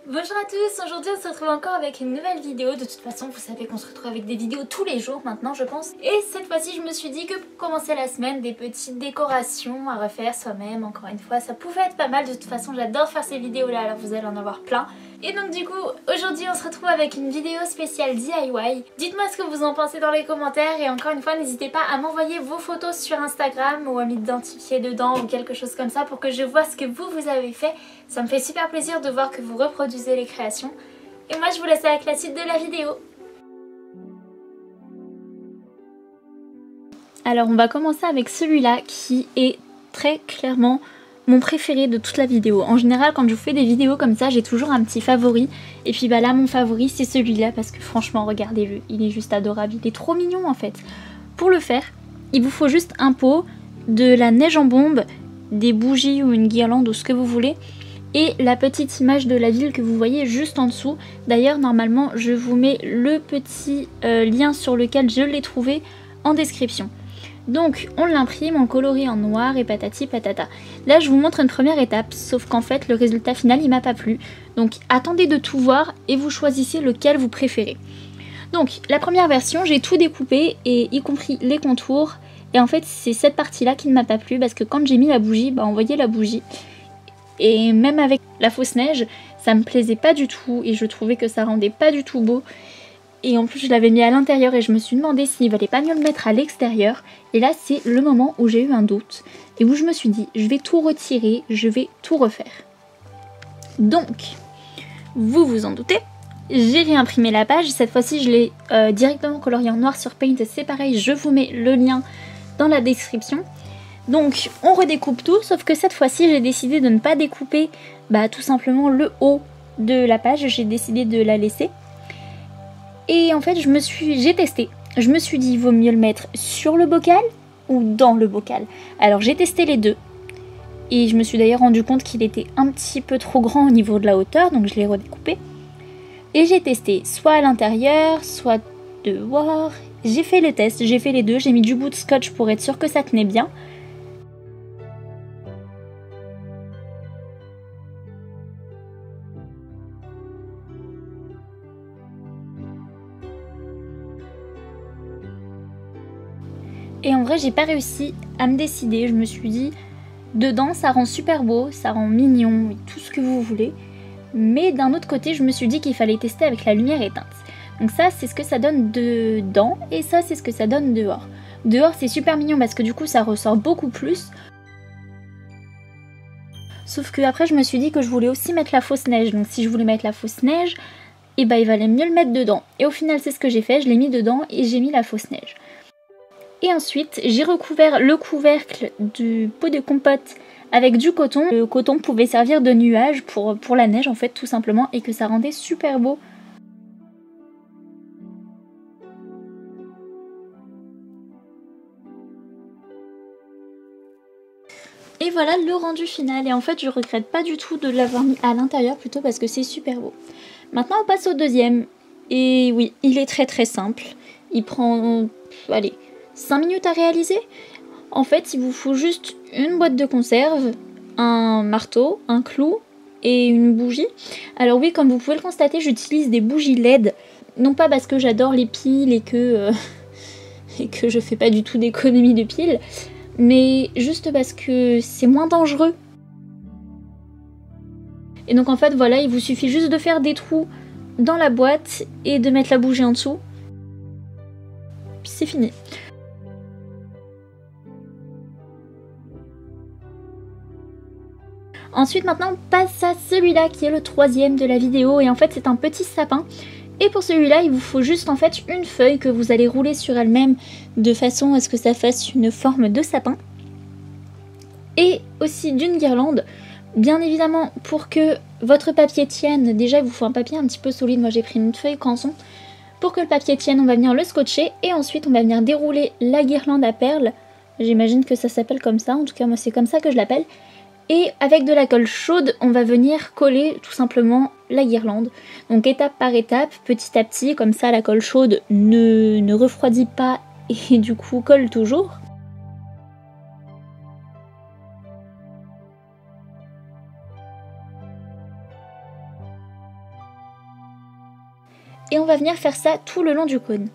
Bonjour à tous, aujourd'hui on se retrouve encore avec une nouvelle vidéo. De toute façon vous savez qu'on se retrouve avec des vidéos tous les jours maintenant je pense. Et cette fois-ci je me suis dit que pour commencer la semaine, des petites décorations à refaire soi-même, encore une fois ça pouvait être pas mal. De toute façon j'adore faire ces vidéos là, alors vous allez en avoir plein. Et donc du coup aujourd'hui on se retrouve avec une vidéo spéciale DIY. Dites-moi ce que vous en pensez dans les commentaires et encore une fois n'hésitez pas à m'envoyer vos photos sur Instagram ou à m'identifier dedans ou quelque chose comme ça pour que je vois ce que vous avez fait. Ça me fait super plaisir de voir que vous reproduisez les créations. Et moi je vous laisse avec la suite de la vidéo. Alors on va commencer avec celui-là qui est très clairement mon préféré de toute la vidéo. En général quand je vous fais des vidéos comme ça j'ai toujours un petit favori. Et puis bah là mon favori c'est celui-là parce que franchement regardez-le, il est juste adorable, il est trop mignon en fait. Pour le faire il vous faut juste un pot, de la neige en bombe, des bougies ou une guirlande ou ce que vous voulez. Et la petite image de la ville que vous voyez juste en dessous. D'ailleurs normalement je vous mets le petit lien sur lequel je l'ai trouvé en description. Donc on l'imprime, on colorie en noir et patati patata. Là je vous montre une première étape, sauf qu'en fait le résultat final il m'a pas plu. Donc attendez de tout voir et vous choisissez lequel vous préférez. Donc la première version j'ai tout découpé et y compris les contours. Et en fait c'est cette partie là qui ne m'a pas plu parce que quand j'ai mis la bougie, bah on voyait la bougie. Et même avec la fausse neige, ça me plaisait pas du tout et je trouvais que ça rendait pas du tout beau. Et en plus je l'avais mis à l'intérieur et je me suis demandé s'il valait pas mieux le mettre à l'extérieur. Et là c'est le moment où j'ai eu un doute et où je me suis dit je vais tout retirer, je vais tout refaire. Donc, vous vous en doutez, j'ai réimprimé la page. Cette fois-ci je l'ai directement coloriée en noir sur Paint. C'est pareil, je vous mets le lien dans la description. Donc on redécoupe tout, sauf que cette fois-ci j'ai décidé de ne pas découper tout simplement le haut de la page, j'ai décidé de la laisser. Et en fait j'ai testé, je me suis dit il vaut mieux le mettre sur le bocal ou dans le bocal. Alors j'ai testé les deux et je me suis d'ailleurs rendu compte qu'il était un petit peu trop grand au niveau de la hauteur, donc je l'ai redécoupé. Et j'ai testé soit à l'intérieur, soit dehors. J'ai fait le test, j'ai fait les deux, j'ai mis du bout de scotch pour être sûr que ça tenait bien. Et en vrai j'ai pas réussi à me décider, je me suis dit dedans ça rend super beau, ça rend mignon, tout ce que vous voulez. Mais d'un autre côté je me suis dit qu'il fallait tester avec la lumière éteinte. Donc ça c'est ce que ça donne dedans et ça c'est ce que ça donne dehors. Dehors c'est super mignon parce que du coup ça ressort beaucoup plus. Sauf que après je me suis dit que je voulais aussi mettre la fausse neige. Donc si je voulais mettre la fausse neige, et il valait mieux le mettre dedans. Et au final c'est ce que j'ai fait, je l'ai mis dedans et j'ai mis la fausse neige. Et ensuite, j'ai recouvert le couvercle du pot de compote avec du coton. Le coton pouvait servir de nuage pour la neige en fait tout simplement et que ça rendait super beau. Et voilà le rendu final et en fait je regrette pas du tout de l'avoir mis à l'intérieur plutôt parce que c'est super beau. Maintenant on passe au deuxième. Et oui, il est très simple. Il prend, allez, 5 minutes à réaliser. En fait, il vous faut juste une boîte de conserve, un marteau, un clou et une bougie. Alors oui, comme vous pouvez le constater, j'utilise des bougies LED. Non pas parce que j'adore les piles et que je fais pas du tout d'économie de piles, mais juste parce que c'est moins dangereux. Et donc en fait, voilà, il vous suffit juste de faire des trous dans la boîte et de mettre la bougie en dessous. Puis c'est fini. Ensuite maintenant on passe à celui-là qui est le troisième de la vidéo et en fait c'est un petit sapin. Et pour celui-là il vous faut juste en fait une feuille que vous allez rouler sur elle-même de façon à ce que ça fasse une forme de sapin. Et aussi d'une guirlande. Bien évidemment pour que votre papier tienne, déjà il vous faut un papier un petit peu solide, moi j'ai pris une feuille canson. Pour que le papier tienne on va venir le scotcher et ensuite on va venir dérouler la guirlande à perles. J'imagine que ça s'appelle comme ça, en tout cas moi c'est comme ça que je l'appelle. Et avec de la colle chaude, on va venir coller tout simplement la guirlande. Donc étape par étape, petit à petit, comme ça la colle chaude ne refroidit pas et du coup colle toujours. Et on va venir faire ça tout le long du cône.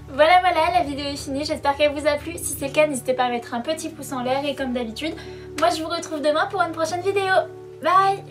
Voilà, la vidéo est finie, j'espère qu'elle vous a plu. Si c'est le cas, n'hésitez pas à mettre un petit pouce en l'air et comme d'habitude, moi je vous retrouve demain pour une prochaine vidéo. Bye!